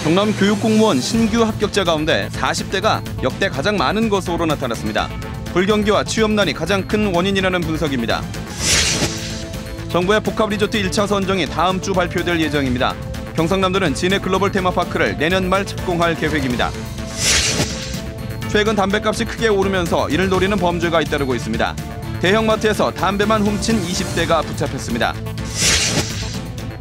경남 교육공무원 신규 합격자 가운데 40대가 역대 가장 많은 것으로 나타났습니다. 불경기와 취업난이 가장 큰 원인이라는 분석입니다. 정부의 복합리조트 1차 선정이 다음 주 발표될 예정입니다. 경상남도는 진해 글로벌 테마파크를 내년 말 착공할 계획입니다. 최근 담배값이 크게 오르면서 이를 노리는 범죄가 잇따르고 있습니다. 대형마트에서 담배만 훔친 20대가 붙잡혔습니다.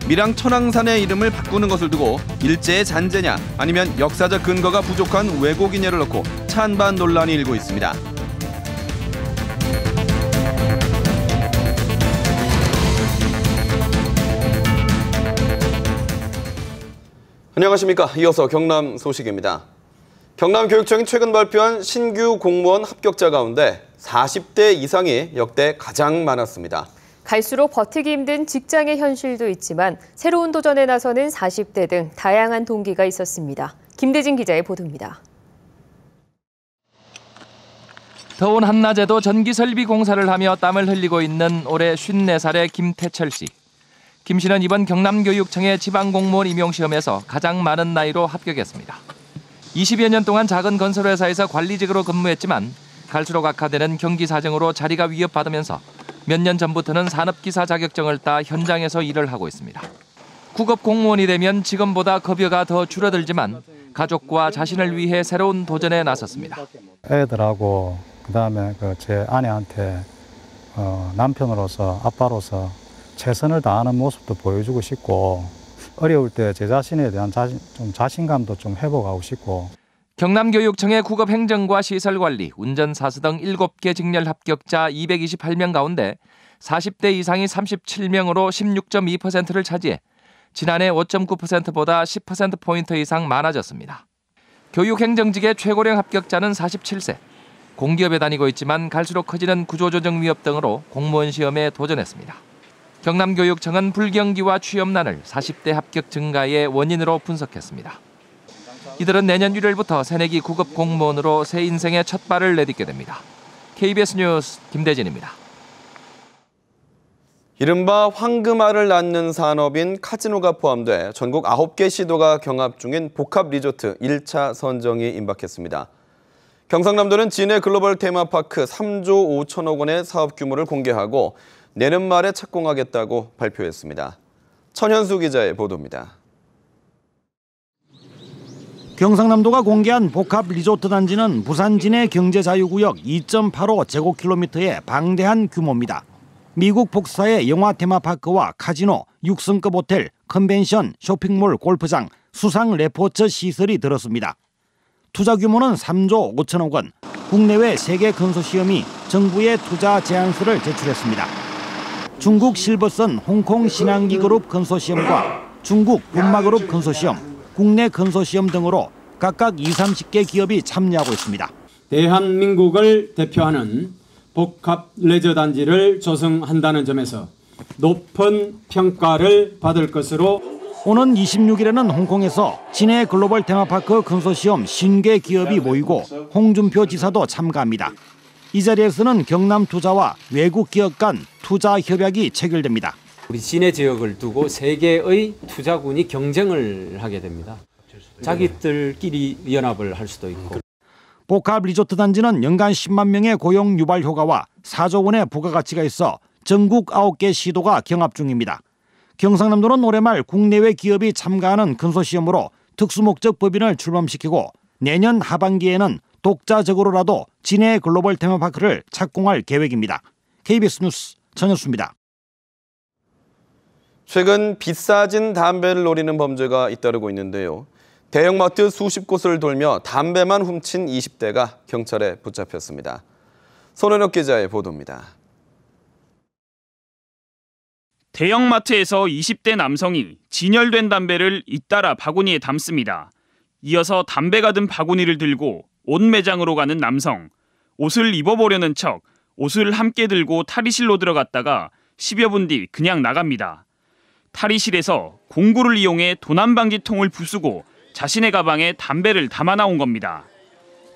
밀양 천왕산의 이름을 바꾸는 것을 두고 일제의 잔재냐 아니면 역사적 근거가 부족한 왜곡이냐를 놓고 찬반 논란이 일고 있습니다. 안녕하십니까. 이어서 경남 소식입니다. 경남교육청이 최근 발표한 신규 공무원 합격자 가운데 40대 이상이 역대 가장 많았습니다. 갈수록 버티기 힘든 직장의 현실도 있지만 새로운 도전에 나서는 40대 등 다양한 동기가 있었습니다. 김대진 기자의 보도입니다. 더운 한낮에도 전기설비 공사를 하며 땀을 흘리고 있는 올해 54살의 김태철 씨. 김 씨는 이번 경남교육청의 지방공무원 임용시험에서 가장 많은 나이로 합격했습니다. 20여 년 동안 작은 건설회사에서 관리직으로 근무했지만 갈수록 악화되는 경기 사정으로 자리가 위협받으면서 몇 년 전부터는 산업기사 자격증을 따 현장에서 일을 하고 있습니다. 구급 공무원이 되면 지금보다 급여가 더 줄어들지만 가족과 자신을 위해 새로운 도전에 나섰습니다. 애들하고 그다음에 제 아내한테 남편으로서 아빠로서 최선을 다하는 모습도 보여주고 싶고 어려울 때 제 자신에 대한 자신감도 좀 회복하고 싶고. 경남교육청의 구급행정과 시설관리, 운전사수 등 7개 직렬 합격자 228명 가운데 40대 이상이 37명으로 16.2%를 차지해 지난해 5.9%보다 10%포인트 이상 많아졌습니다. 교육행정직의 최고령 합격자는 47세. 공기업에 다니고 있지만 갈수록 커지는 구조조정 위협 등으로 공무원 시험에 도전했습니다. 경남교육청은 불경기와 취업난을 40대 합격 증가의 원인으로 분석했습니다. 이들은 내년 1월부터 새내기 구급 공무원으로 새 인생의 첫 발을 내딛게 됩니다. KBS 뉴스 김대진입니다. 이른바 황금알을 낳는 산업인 카지노가 포함돼 전국 9개 시도가 경합 중인 복합리조트 1차 선정이 임박했습니다. 경상남도는 진해 글로벌 테마파크 3조 5천억 원의 사업 규모를 공개하고 내년 말에 착공하겠다고 발표했습니다. 천현수 기자의 보도입니다. 경상남도가 공개한 복합 리조트 단지는 부산 진해 경제자유구역 2.85제곱킬로미터의 방대한 규모입니다. 미국 복사의 영화 테마파크와 카지노, 6성급 호텔, 컨벤션, 쇼핑몰, 골프장, 수상 레포츠 시설이 들었습니다. 투자 규모는 3조 5천억 원, 국내외 3개 컨소시엄이 정부에 투자 제안서를 제출했습니다. 중국 실버선 홍콩 신한기 그룹 컨소시엄과 중국 분마그룹 컨소시엄, 국내 컨소시엄 등으로 각각 20-30개 기업이 참여하고 있습니다. 대한민국을 대표하는 복합 레저 단지를 조성한다는 점에서 높은 평가를 받을 것으로 오는 26일에는 홍콩에서 진해 글로벌 테마파크 컨소시엄 신개 기업이 모이고 홍준표 지사도 참가합니다. 이 자리에서는 경남 투자와 외국 기업 간 투자 협약이 체결됩니다. 우리 진해 지역을 두고 세계의 투자군이 경쟁을 하게 됩니다. 자기들끼리 연합을 할 수도 있고. 복합 리조트 단지는 연간 10만 명의 고용 유발 효과와 4조 원의 부가가치가 있어 전국 9개 시도가 경합 중입니다. 경상남도는 올해 말 국내외 기업이 참가하는 컨소시엄으로 특수목적 법인을 출범시키고 내년 하반기에는 독자적으로라도 진해 글로벌 테마파크를 착공할 계획입니다. KBS 뉴스 전현수입니다. 최근 비싸진 담배를 노리는 범죄가 잇따르고 있는데요. 대형마트 수십 곳을 돌며 담배만 훔친 20대가 경찰에 붙잡혔습니다. 손은혁 기자의 보도입니다. 대형마트에서 20대 남성이 진열된 담배를 잇따라 바구니에 담습니다. 이어서 담배가 든 바구니를 들고 옷 매장으로 가는 남성. 옷을 입어보려는 척 옷을 함께 들고 탈의실로 들어갔다가 10여 분 뒤 그냥 나갑니다. 탈의실에서 공구를 이용해 도난방지통을 부수고 자신의 가방에 담배를 담아 나온 겁니다.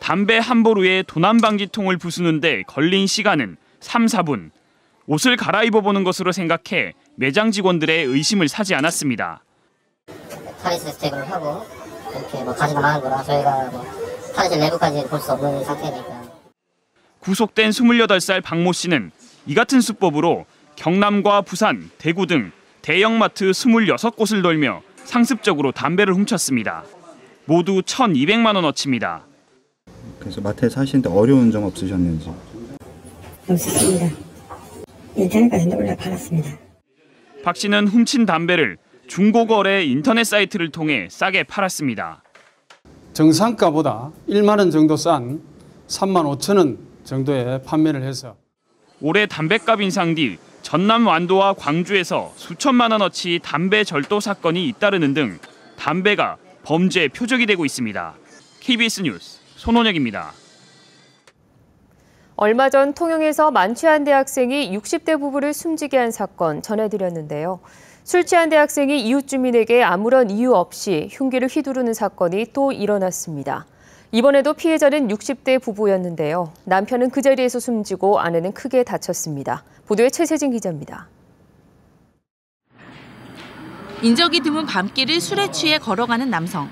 담배 한 보루에 도난 방지통을 부수는데 걸린 시간은 3, 4분. 옷을 갈아입어 보는 것으로 생각해 매장 직원들의 의심을 사지 않았습니다. 탈의실 제거를 하고 이렇게 가지고 나가는 거라 저희가 탈의실 내부까지 볼 수 없는 상태니까. 구속된 28살 박모 씨는 이 같은 수법으로 경남과 부산, 대구 등 대형마트 26곳을 돌며 상습적으로 담배를 훔쳤습니다. 모두 1,200만 원어치입니다. 그래서 마트에서 하시는데 어려운 점 없으셨는지? 없었습니다. 인터넷까지 올려 팔았습니다. 박 씨는 훔친 담배를 중고거래 인터넷 사이트를 통해 싸게 팔았습니다. 정상가보다 1만 원 정도 싼 3만 5천 원 정도에 판매를 해서 올해 담배값 인상 뒤 전남 완도와 광주에서 수천만 원어치 담배 절도 사건이 잇따르는 등 담배가 범죄의 표적이 되고 있습니다. KBS 뉴스 손원혁입니다. 얼마 전 통영에서 만취한 대학생이 60대 부부를 숨지게 한 사건 전해드렸는데요. 술 취한 대학생이 이웃 주민에게 아무런 이유 없이 흉기를 휘두르는 사건이 또 일어났습니다. 이번에도 피해자는 60대 부부였는데요. 남편은 그 자리에서 숨지고 아내는 크게 다쳤습니다. 보도에 최세진 기자입니다. 인적이 드문 밤길을 술에 취해 걸어가는 남성.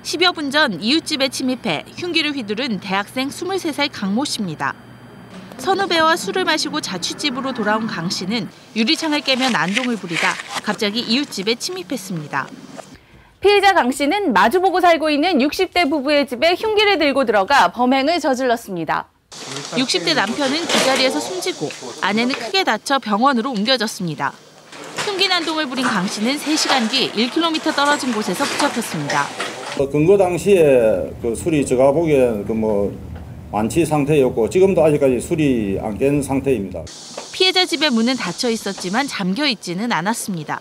10여 분 전 이웃집에 침입해 흉기를 휘두른 대학생 23살 강모 씨입니다. 선후배와 술을 마시고 자취집으로 돌아온 강 씨는 유리창을 깨며 난동을 부리다 갑자기 이웃집에 침입했습니다. 피해자 강 씨는 마주보고 살고 있는 60대 부부의 집에 흉기를 들고 들어가 범행을 저질렀습니다. 60대 남편은 그 자리에서 숨지고 아내는 크게 다쳐 병원으로 옮겨졌습니다. 흉기 난동을 부린 강 씨는 3시간 뒤 1km 떨어진 곳에서 붙잡혔습니다. 근거 당시에 술이 제가 보기엔 만취 상태였고 지금도 아직까지 술이 안 깬 상태입니다. 피해자 집의 문은 닫혀 있었지만 잠겨 있지는 않았습니다.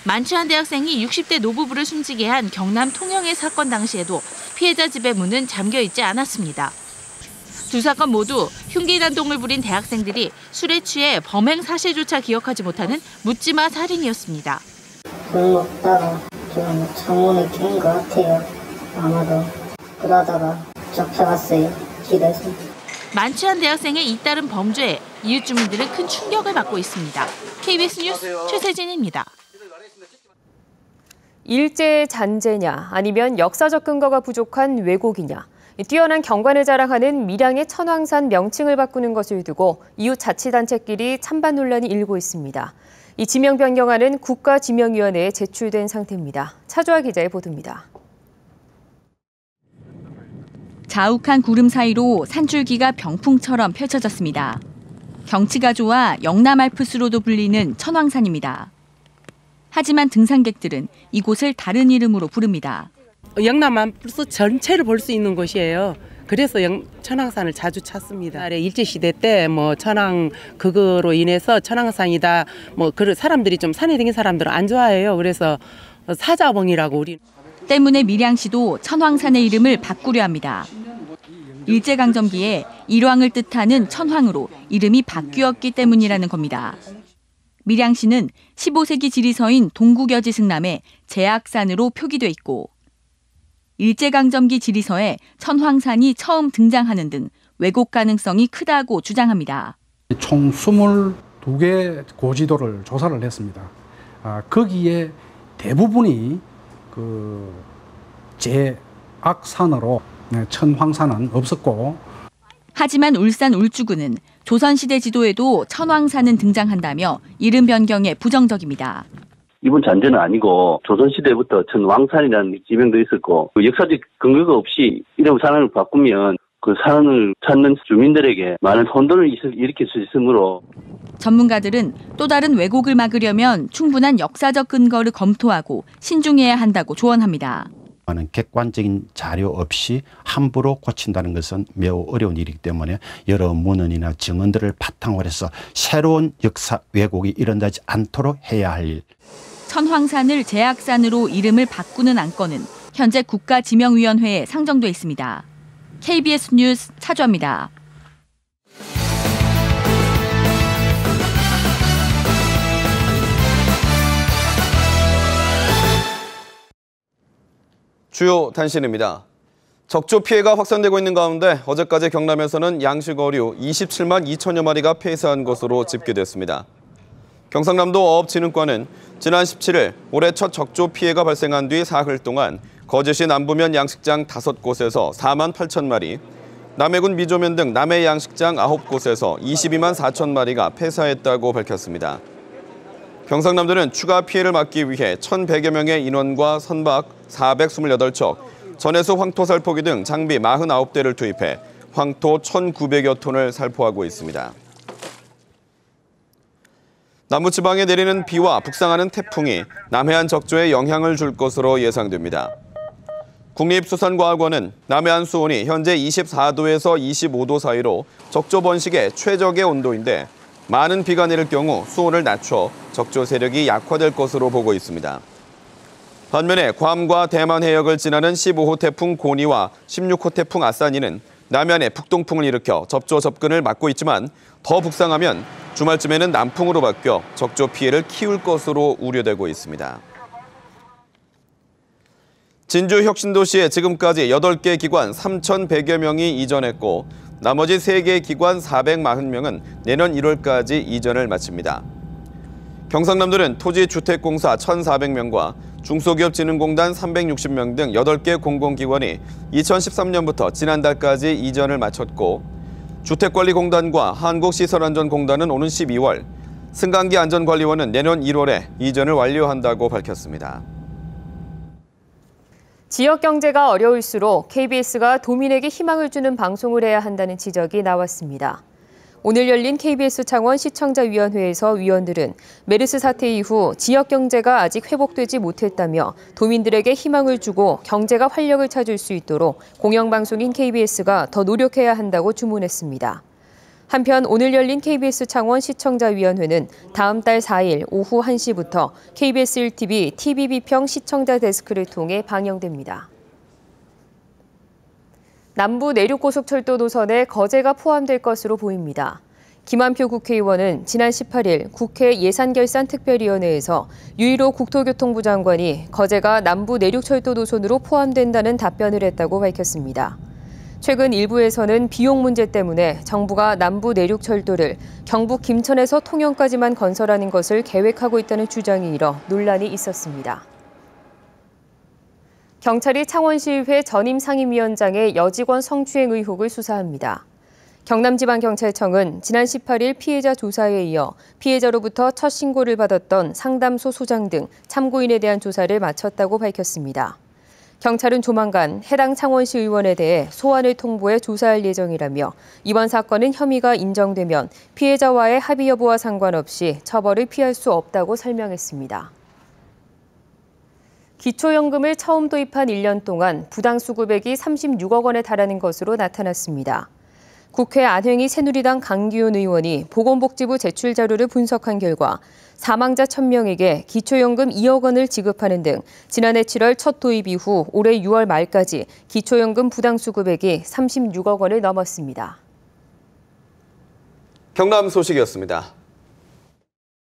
만취한 대학생이 60대 노부부를 숨지게 한 경남 통영의 사건 당시에도 피해자 집의 문은 잠겨 있지 않았습니다. 두 사건 모두 흉기 난동을 부린 대학생들이 술에 취해 범행 사실조차 기억하지 못하는 묻지마 살인이었습니다. 술 먹다가 지금 창문을 깬 것 같아요. 아마도 그러다가 잡혀갔어요. 길에서. 만취한 대학생의 잇따른 범죄에 이웃 주민들은 큰 충격을 받고 있습니다. KBS 뉴스 최세진입니다. 일제의 잔재냐 아니면 역사적 근거가 부족한 왜곡이냐. 뛰어난 경관을 자랑하는 밀양의 천왕산 명칭을 바꾸는 것을 두고 이웃 자치단체끼리 찬반 논란이 일고 있습니다. 이 지명 변경안은 국가지명위원회에 제출된 상태입니다. 차주아 기자의 보도입니다. 자욱한 구름 사이로 산줄기가 병풍처럼 펼쳐졌습니다. 경치가 좋아 영남알프스로도 불리는 천왕산입니다. 하지만 등산객들은 이곳을 다른 이름으로 부릅니다. 영남알프스 전체를 볼 수 있는 곳이에요. 그래서 천왕산을 자주 찾습니다. 일제시대 때 천왕 그거로 인해서 천왕산이다. 사람들이 좀 산에 댕긴 사람들은 안 좋아해요. 그래서 사자봉이라고 우리. 때문에 밀양시도 천왕산의 이름을 바꾸려 합니다. 일제강점기에 일왕을 뜻하는 천황으로 이름이 바뀌었기 때문이라는 겁니다. 밀양시는 15세기 지리서인 동국여지 승남에 제악산으로 표기돼 있고 일제강점기 지리서에 천황산이 처음 등장하는 등 왜곡 가능성이 크다고 주장합니다. 총 22개 고지도를 조사를 했습니다. 거기에 대부분이 제악산으로 천황산은 없었고 하지만 울산 울주군은 조선시대 지도에도 천왕산은 등장한다며 이름 변경에 부정적입니다. 이번 잔재는 아니고 조선시대부터 천왕산이라는 지명도 있었고 역사적 근거가 없이 이름 산을 바꾸면 그 산을 찾는 주민들에게 많은 혼돈을 일으킬 수 있으므로 전문가들은 또 다른 왜곡을 막으려면 충분한 역사적 근거를 검토하고 신중해야 한다고 조언합니다. 객관적인 자료 없이 함부로 고친다는 것은 매우 어려운 일이기 때문에 여러 문헌이나 증언들을 바탕으로 해서 새로운 역사 왜곡이 일어나지 않도록 해야 할 일. 천황산을 제악산으로 이름을 바꾸는 안건은 현재 국가지명위원회에 상정돼 있습니다. KBS 뉴스 차주아입니다. 주요 단신입니다. 적조 피해가 확산되고 있는 가운데 어제까지 경남에서는 양식 어류 27만 2천여 마리가 폐사한 것으로 집계됐습니다. 경상남도 어업진흥과는 지난 17일 올해 첫 적조 피해가 발생한 뒤 사흘 동안 거제시 남부면 양식장 5곳에서 4만 8천 마리, 남해군 미조면 등 남해 양식장 9곳에서 22만 4천 마리가 폐사했다고 밝혔습니다. 경상남도는 추가 피해를 막기 위해 1,100여 명의 인원과 선박 428척, 전해수 황토 살포기 등 장비 49대를 투입해 황토 1,900여 톤을 살포하고 있습니다. 남부지방에 내리는 비와 북상하는 태풍이 남해안 적조에 영향을 줄 것으로 예상됩니다. 국립수산과학원은 남해안 수온이 현재 24도에서 25도 사이로 적조 번식의 최적의 온도인데 많은 비가 내릴 경우 수온을 낮춰 적조 세력이 약화될 것으로 보고 있습니다. 반면에 괌과 대만 해역을 지나는 15호 태풍 고니와 16호 태풍 아싸니는 남해안에 북동풍을 일으켜 적조 접근을 막고 있지만 더 북상하면 주말쯤에는 남풍으로 바뀌어 적조 피해를 키울 것으로 우려되고 있습니다. 진주 혁신도시에 지금까지 8개 기관 3,100여 명이 이전했고 나머지 3개 기관 440명은 내년 1월까지 이전을 마칩니다. 경상남도는 토지주택공사 1,400명과 중소기업진흥공단 360명 등 8개 공공기관이 2013년부터 지난달까지 이전을 마쳤고 주택관리공단과 한국시설안전공단은 오는 12월, 승강기 안전관리원은 내년 1월에 이전을 완료한다고 밝혔습니다. 지역 경제가 어려울수록 KBS가 도민에게 희망을 주는 방송을 해야 한다는 지적이 나왔습니다. 오늘 열린 KBS 창원 시청자위원회에서 위원들은 메르스 사태 이후 지역 경제가 아직 회복되지 못했다며 도민들에게 희망을 주고 경제가 활력을 찾을 수 있도록 공영방송인 KBS가 더 노력해야 한다고 주문했습니다. 한편 오늘 열린 KBS 창원 시청자위원회는 다음 달 4일 오후 1시부터 KBS 1TV TV비평 시청자 데스크를 통해 방영됩니다. 남부 내륙고속철도 노선에 거제가 포함될 것으로 보입니다. 김한표 국회의원은 지난 18일 국회 예산결산특별위원회에서 유일호 국토교통부 장관이 거제가 남부 내륙철도 노선으로 포함된다는 답변을 했다고 밝혔습니다. 최근 일부에서는 비용 문제 때문에 정부가 남부 내륙철도를 경북 김천에서 통영까지만 건설하는 것을 계획하고 있다는 주장이 일어 논란이 있었습니다. 경찰이 창원시의회 전임 상임위원장의 여직원 성추행 의혹을 수사합니다. 경남지방경찰청은 지난 18일 피해자 조사에 이어 피해자로부터 첫 신고를 받았던 상담소 소장 등 참고인에 대한 조사를 마쳤다고 밝혔습니다. 경찰은 조만간 해당 창원시 의원에 대해 소환을 통보해 조사할 예정이라며 이번 사건은 혐의가 인정되면 피해자와의 합의 여부와 상관없이 처벌을 피할 수 없다고 설명했습니다. 기초연금을 처음 도입한 1년 동안 부당수급액이 36억 원에 달하는 것으로 나타났습니다. 국회 안행위 새누리당 강기훈 의원이 보건복지부 제출 자료를 분석한 결과 사망자 1,000명에게 기초연금 2억 원을 지급하는 등 지난해 7월 첫 도입 이후 올해 6월 말까지 기초연금 부당수급액이 36억 원을 넘었습니다. 경남 소식이었습니다.